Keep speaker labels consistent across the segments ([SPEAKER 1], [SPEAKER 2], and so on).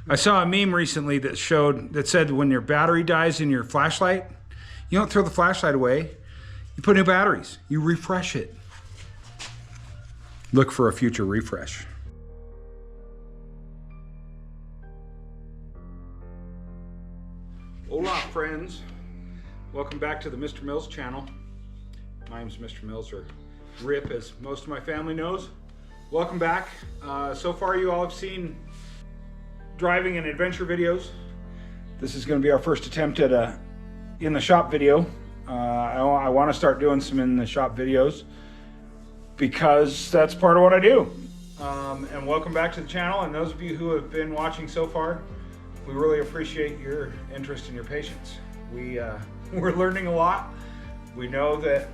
[SPEAKER 1] I saw a meme recently that said when your battery dies in your flashlight, you don't throw the flashlight away. You put new batteries. You refresh it. Look for a future refresh. Hola, friends. Welcome back to the Mr. Mills channel. My name's Mr. Mills, or Rip, as most of my family knows. Welcome back. So far, you all have seen driving and adventure videos. This is going to be our first attempt at a in the shop video. I want to start doing some in the shop videos because that's part of what I do. And welcome back to the channel, and those of you who have been watching so far, we really appreciate your interest and your patience. We're learning a lot. We know that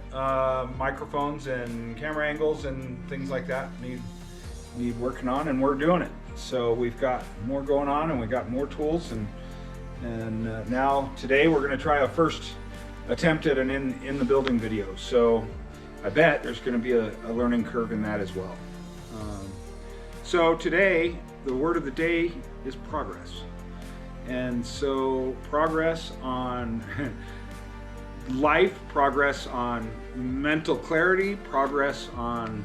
[SPEAKER 1] microphones and camera angles and things like that need working on, and we're doing it. So we've got more going on, and we've got more tools, and now today we're going to try a first attempt at an in the building video. So I bet there's going to be a learning curve in that as well. So today the word of the day is progress. And so progress on life, progress on mental clarity, progress on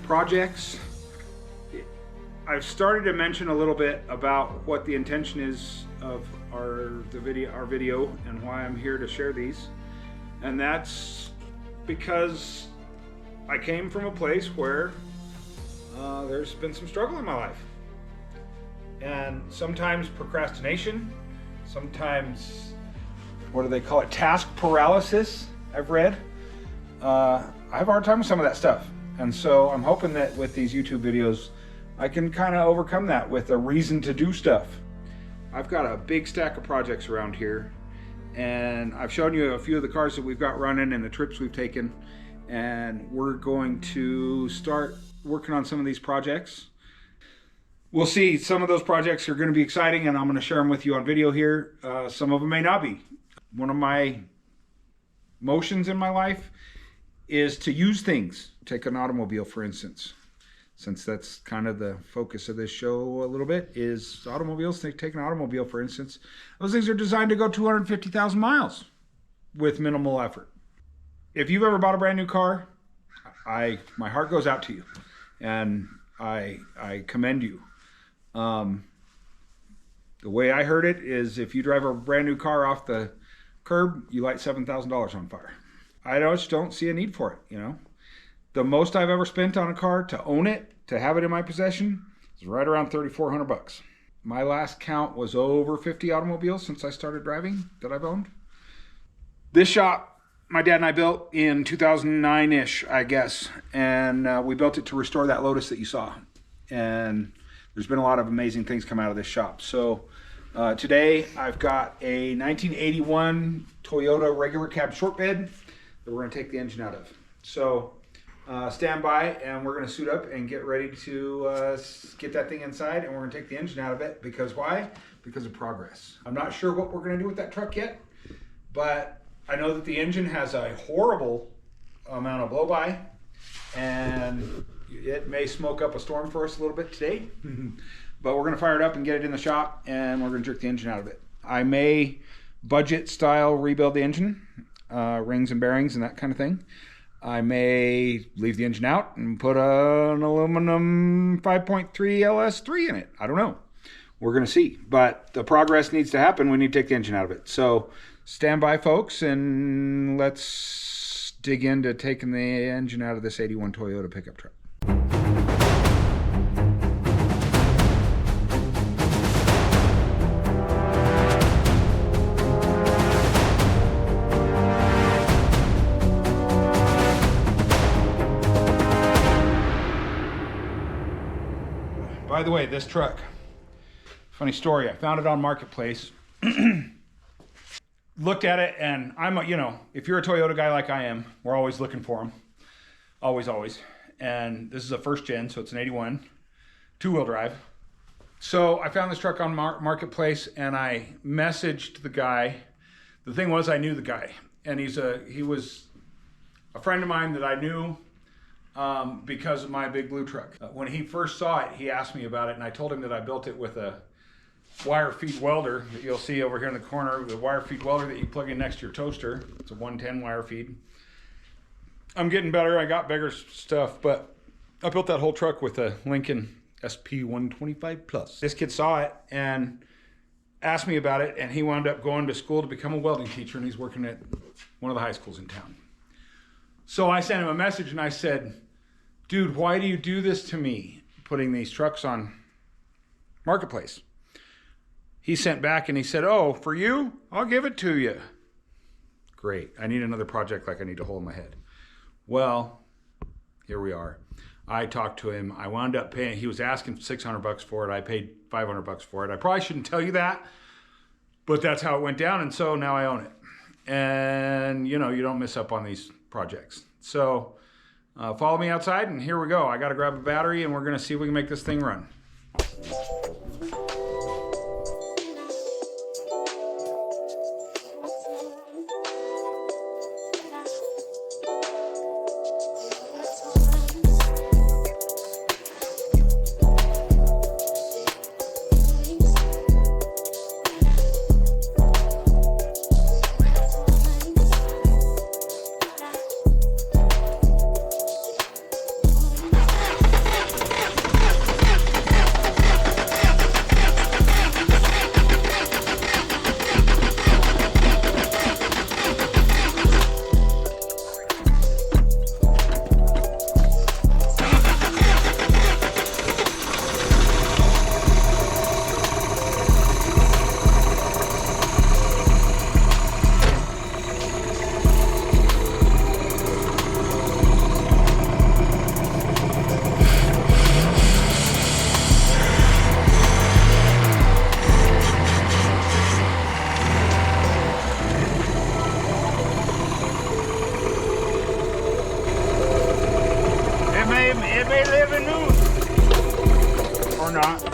[SPEAKER 1] projects. I've started to mention a little bit about what the intention is of our video and why I'm here to share these. And that's because I came from a place where there's been some struggle in my life. And sometimes procrastination, sometimes, what do they call it, task paralysis, I've read. I have a hard time with some of that stuff. And so I'm hoping that with these YouTube videos, I can kind of overcome that with a reason to do stuff. I've got a big stack of projects around here, and I've shown you a few of the cars that we've got running and the trips we've taken, and we're going to start working on some of these projects. We'll see. Some of those projects are going to be exciting, and I'm going to share them with you on video here. Some of them may not be. One of my motions in my life is to use things. Take an automobile, for instance. Since that's kind of the focus of this show a little bit, is automobiles. Take an automobile, for instance. Those things are designed to go 250,000 miles with minimal effort. If you've ever bought a brand new car, my heart goes out to you, and I commend you. The way I heard it is, if you drive a brand new car off the curb, you light $7,000 on fire. I just don't see a need for it, you know. The most I've ever spent on a car to own it, to have it in my possession, is right around $3,400. My last count was over 50 automobiles since I started driving that I've owned. This shop, my dad and I built in 2009-ish, I guess, and we built it to restore that Lotus that you saw. And there's been a lot of amazing things come out of this shop. So today I've got a 1981 Toyota regular cab short bed that we're going to take the engine out of. So stand by, and we're going to suit up and get ready to get that thing inside, and we're going to take the engine out of it. Because why? Because of progress. I'm not sure what we're going to do with that truck yet, but I know that the engine has a horrible amount of blow-by, and it may smoke up a storm for us a little bit today. But we're going to fire it up and get it in the shop, and we're going to jerk the engine out of it. I may budget style rebuild the engine, rings and bearings and that kind of thing. I may leave the engine out and put an aluminum 5.3 LS3 in it. I don't know. We're going to see. But the progress needs to happen. We need to take the engine out of it. So stand by, folks, and let's dig into taking the engine out of this 81 Toyota pickup truck. By the way, this truck, funny story, I found it on Marketplace, looked at it, and if you're a Toyota guy like I am, we're always looking for them. Always. And this is a first gen, so it's an 81, two-wheel drive. So I found this truck on Marketplace, and I messaged the guy. The thing was, I knew the guy, and he was a friend of mine that I knew because of my big blue truck. When he first saw it, he asked me about it, and I told him that I built it with a wire feed welder that you'll see over here in the corner, the wire feed welder that you plug in next to your toaster. It's a 110 wire feed. I'm getting better. I got bigger stuff, but I built that whole truck with a Lincoln SP 125 Plus. This kid saw it and asked me about it, and he wound up going to school to become a welding teacher, and he's working at one of the high schools in town. So I sent him a message and I said, dude, why do you do this to me, putting these trucks on Marketplace? He sent back and he said, oh, for you, I'll give it to you. Great. I need another project like I need to hold my head. Well, here we are. I talked to him. I wound up paying, he was asking $600 for it. I paid $500 for it. I probably shouldn't tell you that, but that's how it went down. And so now I own it. And you know, you don't miss up on these projects. So follow me outside and here we go. I got to grab a battery and we're going to see if we can make this thing run. It may live in news or not.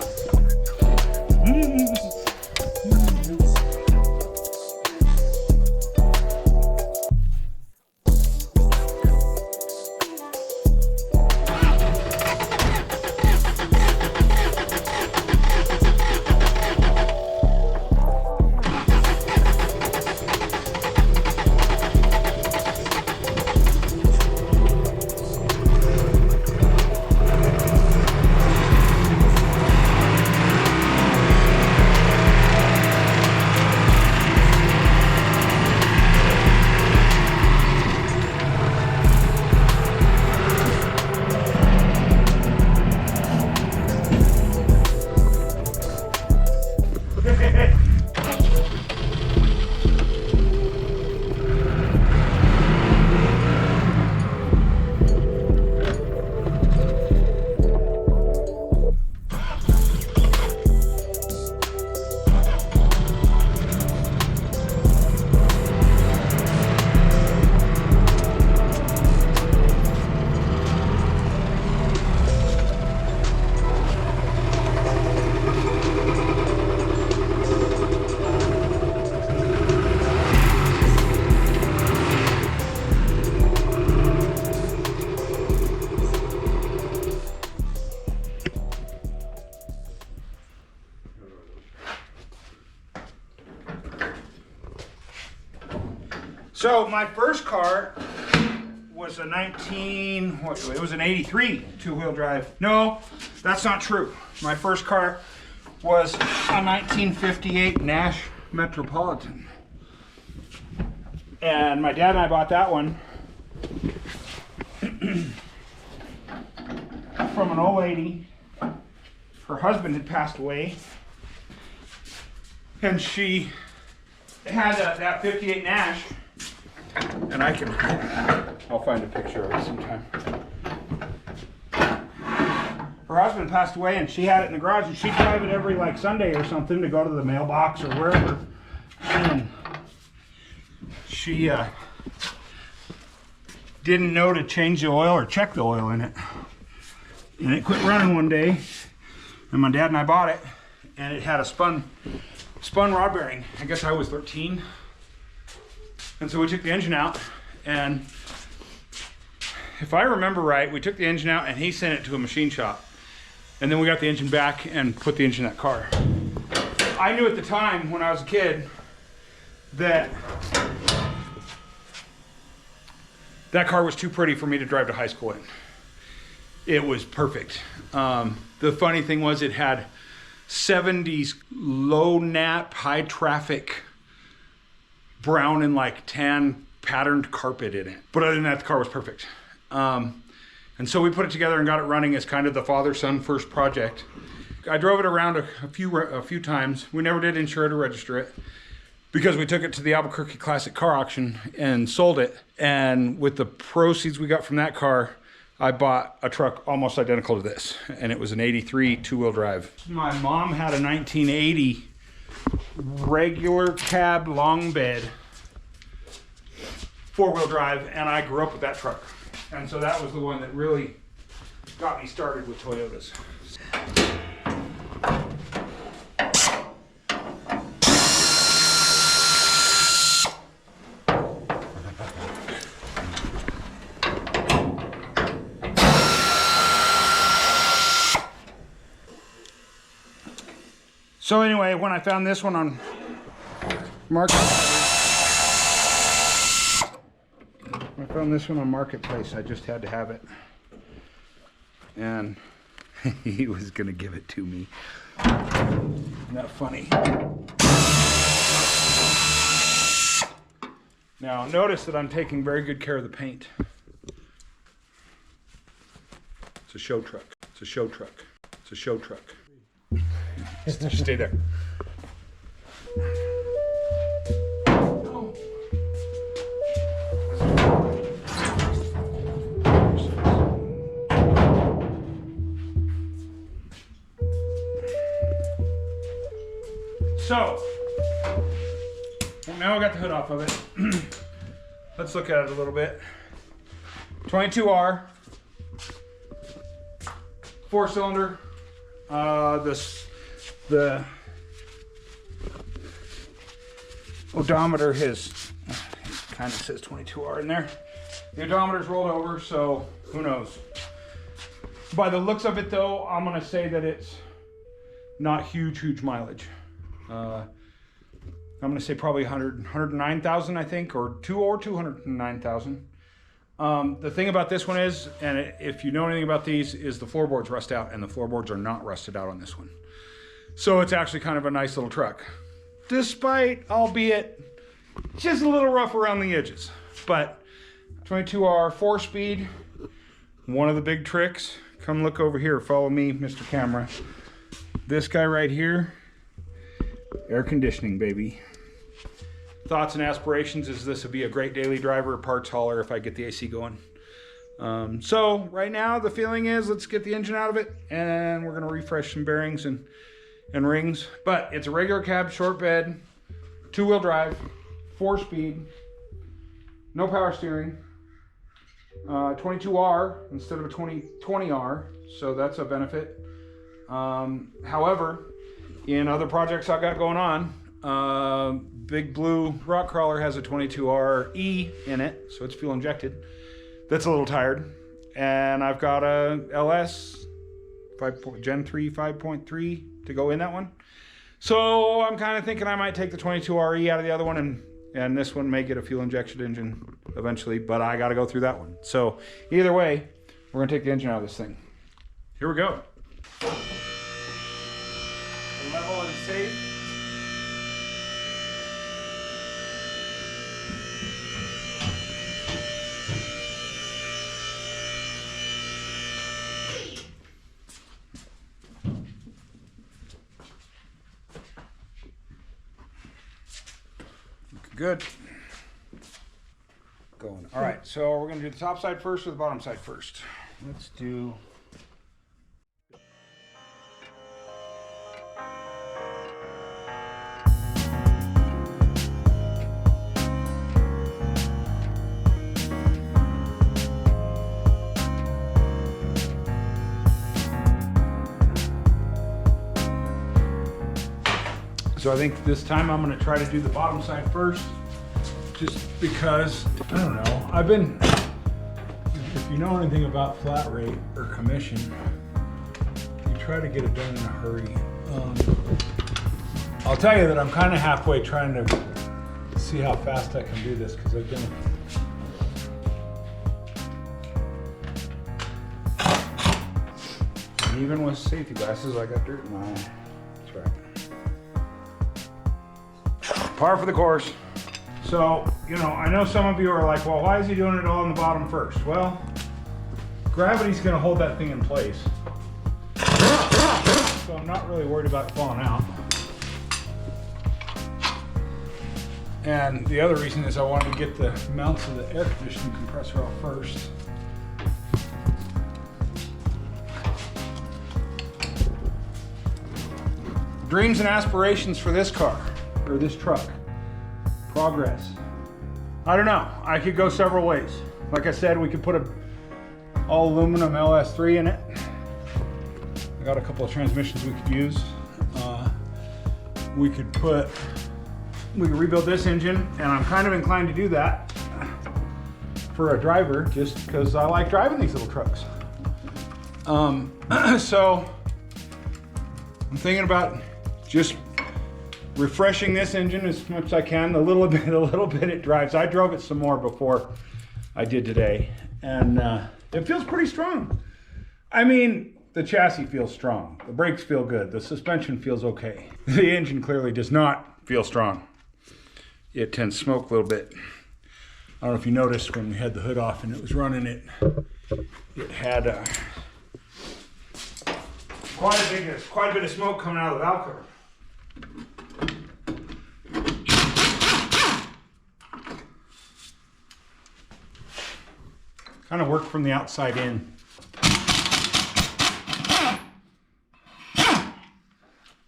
[SPEAKER 1] So my first car was a it was an 83 two-wheel drive. No, that's not true. My first car was a 1958 Nash Metropolitan. And my dad and I bought that one from an old lady. Her husband had passed away. And she had that 58 Nash. And I'll find a picture of it sometime. Her husband passed away and she had it in the garage and she'd drive it every like Sunday or something to go to the mailbox or wherever. And she didn't know to change the oil or check the oil in it. And it quit running one day and my dad and I bought it and it had a spun rod bearing. I guess I was 13. And so we took the engine out, and if I remember right, we took the engine out and he sent it to a machine shop. And then we got the engine back and put the engine in that car. I knew at the time when I was a kid that that car was too pretty for me to drive to high school in. It was perfect. The funny thing was it had 70s low nap, high traffic, brown and like tan patterned carpet in it. But other than that, the car was perfect. And so we put it together and got it running as kind of the father-son first project. I drove it around a few times. We never did insure it or register it because we took it to the Albuquerque Classic Car Auction and sold it. And with the proceeds we got from that car, I bought a truck almost identical to this. And it was an 83 two-wheel drive. My mom had a 1980 regular cab long bed four-wheel drive, and I grew up with that truck. And so that was the one that really got me started with Toyotas. So anyway, when I found this one on Marketplace, I just had to have it. And he was gonna give it to me. Isn't that funny? Now notice that I'm taking very good care of the paint. It's a show truck. It's a show truck. It's a show truck. Just stay there. So, now I got the hood off of it. Let's look at it a little bit. 22R, 4-cylinder. The odometer kind of says 22R in there. The odometer's rolled over, so who knows. By the looks of it though, I'm gonna say that it's not huge mileage. I'm gonna say probably 109,000, I think, or 209,000. The thing about this one is, and if you know anything about these, is the floorboards rust out, and the floorboards are not rusted out on this one. So it's actually kind of a nice little truck, despite, albeit, just a little rough around the edges. But 22R, 4-speed. One of the big tricks, come look over here, follow me, Mr. Camera. This guy right here, air conditioning, baby. Thoughts and aspirations is this would be a great daily driver, parts hauler if I get the AC going. So right now the feeling is let's get the engine out of it and we're gonna refresh some bearings and rings. But it's a regular cab, short bed, 2-wheel drive, 4-speed, no power steering, 22R instead of a 20R, so that's a benefit. However, in other projects I've got going on, Big Blue Rock Crawler has a 22RE in it, so it's fuel injected. That's a little tired. And I've got a LS Gen 3 5.3 to go in that one. So I'm kind of thinking I might take the 22RE out of the other one, and this one may get a fuel injection engine eventually, but I got to go through that one. So either way, we're going to take the engine out of this thing. Here we go. Level and safe. Good. Going. All right, so we're going to do the top side first or the bottom side first? Let's do... So I think this time I'm going to try to do the bottom side first, just because, I don't know, if you know anything about flat rate or commission, you try to get it done in a hurry. I'll tell you that I'm kind of halfway trying to see how fast I can do this, because I've been even with safety glasses, I got dirt in my eye. That's right. Par for the course. So, you know, I know some of you are like, well, why is he doing it all on the bottom first? Well, gravity's gonna hold that thing in place. So I'm not really worried about it falling out. And the other reason is I wanted to get the mounts of the air conditioning compressor off first. Dreams and aspirations for this car, or this truck. Progress. I don't know, I could go several ways. Like I said, we could put a all aluminum LS3 in it. I got a couple of transmissions we could use. We could rebuild this engine, and I'm kind of inclined to do that for a driver, just because I like driving these little trucks. So I'm thinking about just refreshing this engine as much as I can. A little bit it drives. I drove it some more before I did today, and it feels pretty strong. I mean, the chassis feels strong. The brakes feel good. The suspension feels okay. The engine clearly does not feel strong. It tends to smoke a little bit. I don't know if you noticed when we had the hood off and it was running, it had quite a bit of smoke coming out of the valve cover. Kind of worked from the outside in.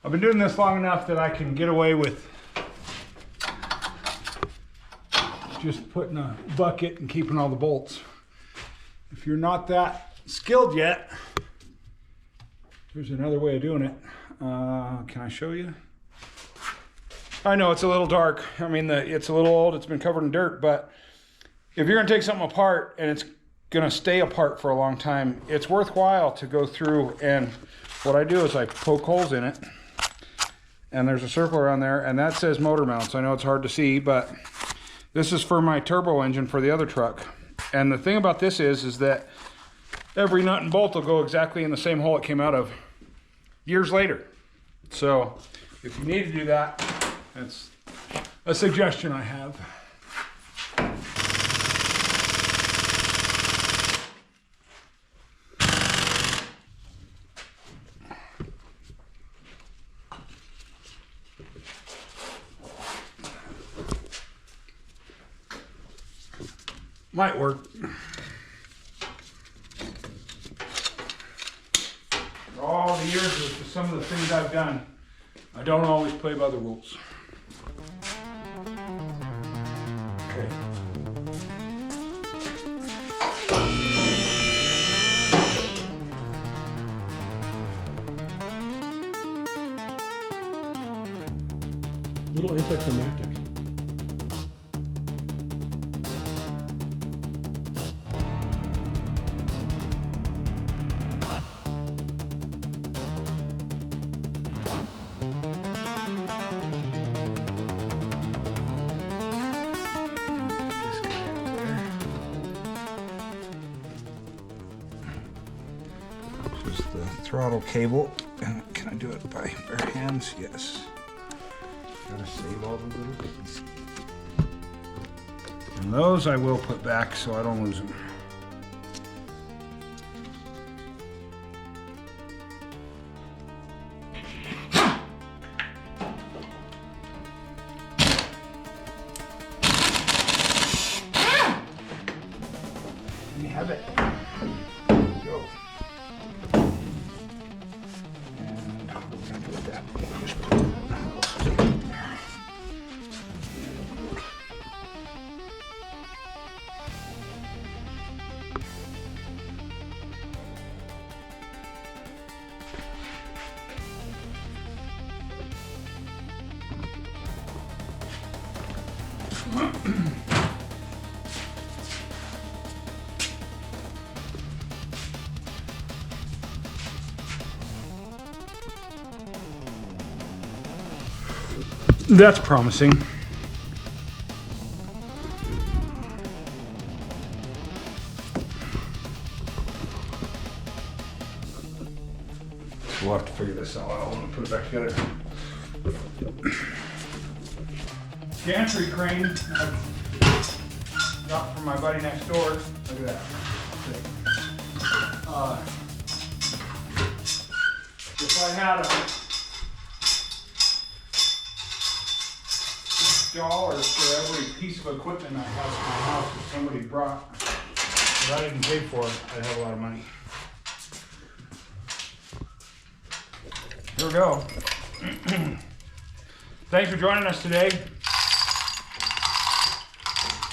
[SPEAKER 1] I've been doing this long enough that I can get away with just putting a bucket and keeping all the bolts. If you're not that skilled yet, there's another way of doing it. Can I show you? I know it's a little dark. I mean, it's a little old. It's been covered in dirt, but if you're gonna take something apart and it's gonna stay apart for a long time, it's worthwhile to go through, and what I do is I poke holes in it, and there's a circle around there, and that says motor mounts. I know it's hard to see, but this is for my turbo engine for the other truck. And the thing about this is that every nut and bolt will go exactly in the same hole it came out of years later. So if you need to do that, that's a suggestion I have. Might work. For all the years of some of the things I've done, I don't always play by the rules. Okay.
[SPEAKER 2] Little anticlimactic.
[SPEAKER 1] Just the throttle cable. Can I do it by bare hands? Yes. Gotta save all the little bits. And those I will put back so I don't lose them. And you have it. Go. And we're gonna put that. Just put it in there. That's promising. We'll have to figure this all out when we put it back together. Gantry crane I got from my buddy next door. Look at that. If I had $1 for every piece of equipment I have in my house that somebody brought that I didn't pay for, I'd have a lot of money. Here we go. Thanks for joining us today.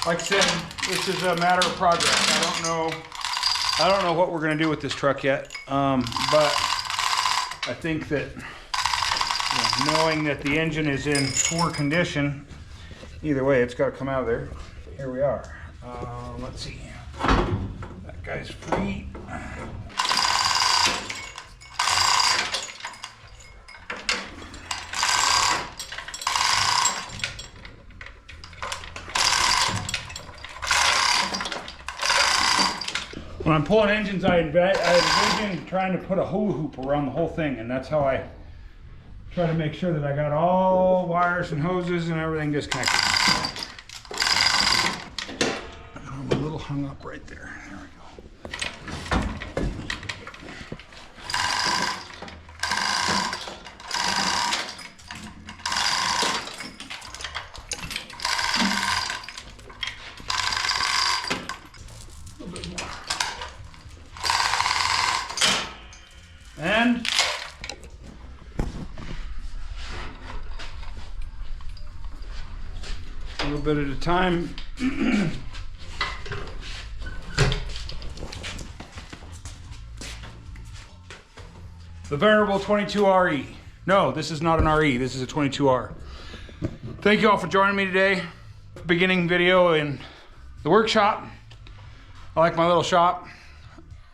[SPEAKER 1] Like I said, this is a matter of progress. I don't know what we're going to do with this truck yet, but I think that knowing that the engine is in poor condition, either way, it's got to come out of there. Here we are. Let's see. That guy's free. When I'm pulling engines, I envision trying to put a hula hoop around the whole thing, and that's how I try to make sure that I got all wires and hoses and everything disconnected. I'm a little hung up right there. There we go. And a little bit at a time. The venerable 22RE. No, this is not an RE, this is a 22R. Thank you all for joining me today. Beginning video in the workshop. I like my little shop.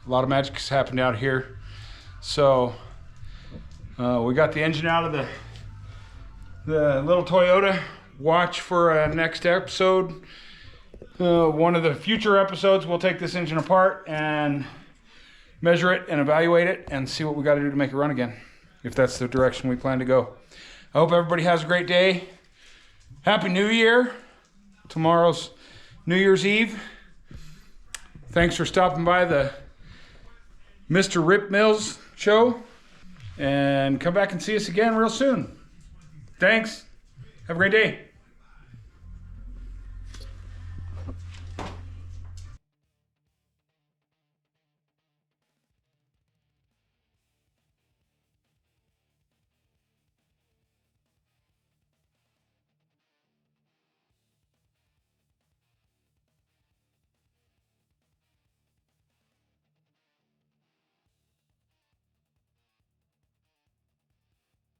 [SPEAKER 1] A lot of magic's happened out here. So we got the engine out of the little Toyota. Watch for a next episode. One of the future episodes, we'll take this engine apart and measure it and evaluate it and see what we got to do to make it run again, if that's the direction we plan to go. I hope everybody has a great day. Happy New Year. Tomorrow's New Year's Eve. Thanks for stopping by the Mr. Rip Mills show, and come back and see us again real soon. Thanks. Have a great day.